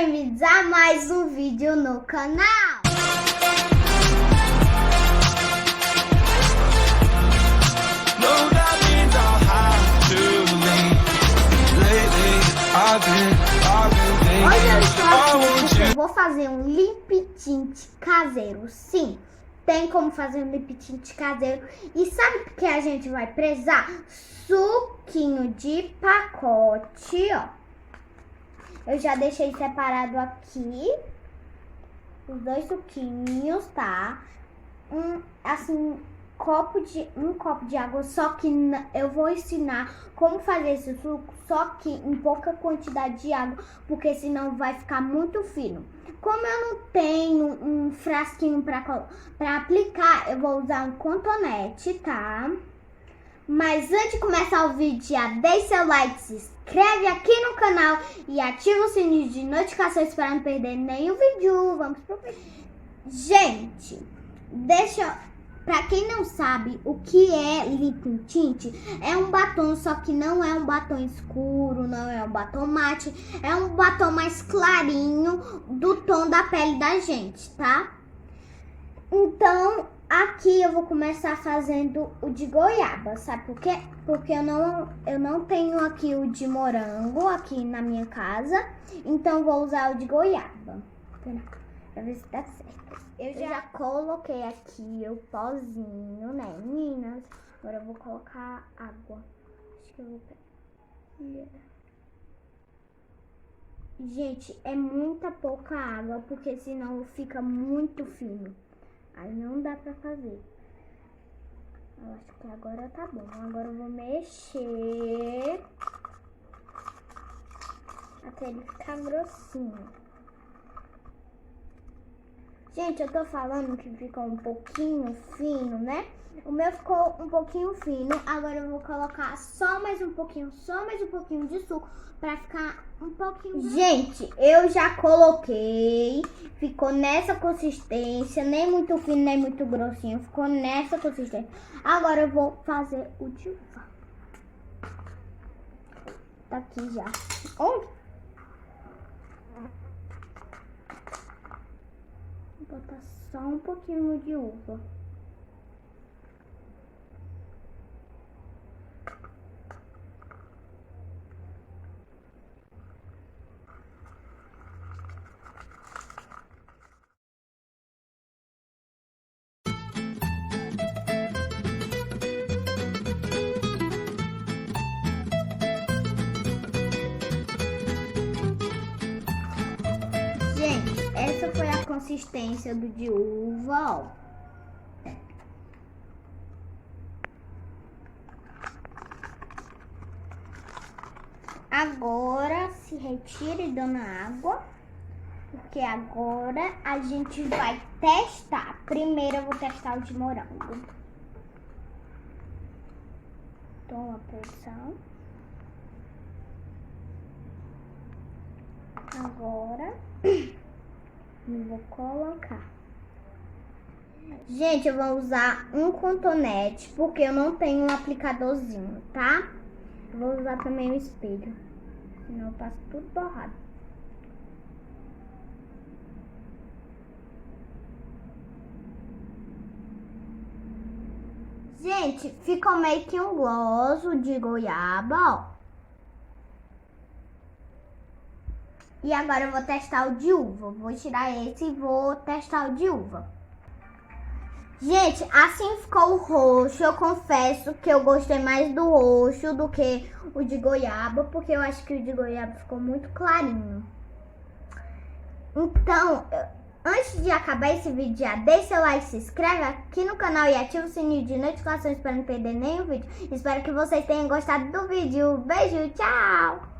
bem-vindos a mais um vídeo no canal. Hoje eu estou aqui porque eu vou fazer um lip tint caseiro. Sim, tem como fazer um lip tint caseiro. E sabe o que a gente vai precisar? Suquinho de pacote, ó. Eu já deixei separado aqui os dois suquinhos, tá? Um copo de água, só que eu vou ensinar como fazer esse suco, só que em pouca quantidade de água, porque senão vai ficar muito fino. Como eu não tenho um frasquinho para aplicar, eu vou usar um cotonete, tá? Mas antes de começar o vídeo, já deixa seu like, se inscreve aqui no canal e ativa o sininho de notificações para não perder nenhum vídeo. Vamos pro vídeo. Gente, pra quem não sabe o que é lip tint, é um batom, só que não é um batom escuro, não é um batom mate, é um batom mais clarinho do tom da pele da gente, tá? Então, aqui eu vou começar fazendo o de goiaba, sabe por quê? Porque eu não tenho aqui o de morango aqui na minha casa, então vou usar o de goiaba, pra ver se dá certo. Eu já coloquei aqui o pozinho, né, meninas? Agora eu vou colocar água. Acho que eu vou pegar. Gente, é muita pouca água, porque senão fica muito fino. Aí não dá pra fazer. Eu acho que agora tá bom. Agora eu vou mexer até ele ficar grossinho. Gente, eu tô falando que ficou um pouquinho fino, né? O meu ficou um pouquinho fino. Agora eu vou colocar só mais um pouquinho de suco pra ficar um pouquinho... Gente, eu já coloquei. Ficou nessa consistência. Nem muito fino, nem muito grossinho. Ficou nessa consistência. Agora eu vou fazer o de uva. Tá aqui já. Vou botar só um pouquinho de uva. Gente, essa foi a consistência do de uva, ó. Agora se retire dando água, porque agora a gente vai testar. Primeiro eu vou testar o de morango. Toma pressão. Agora eu vou colocar. Gente, eu vou usar um cotonete, porque eu não tenho um aplicadorzinho, tá? Eu vou usar também o espelho, senão eu passo tudo borrado. Gente, ficou meio que um gloss de goiaba, ó. E agora eu vou testar o de uva. Vou tirar esse e vou testar o de uva. Gente, assim ficou o roxo. Eu confesso que eu gostei mais do roxo do que o de goiaba, porque eu acho que o de goiaba ficou muito clarinho. Então, antes de acabar esse vídeo, já deixa seu like, se inscreve aqui no canal e ativa o sininho de notificações para não perder nenhum vídeo. Espero que vocês tenham gostado do vídeo. Beijo, tchau!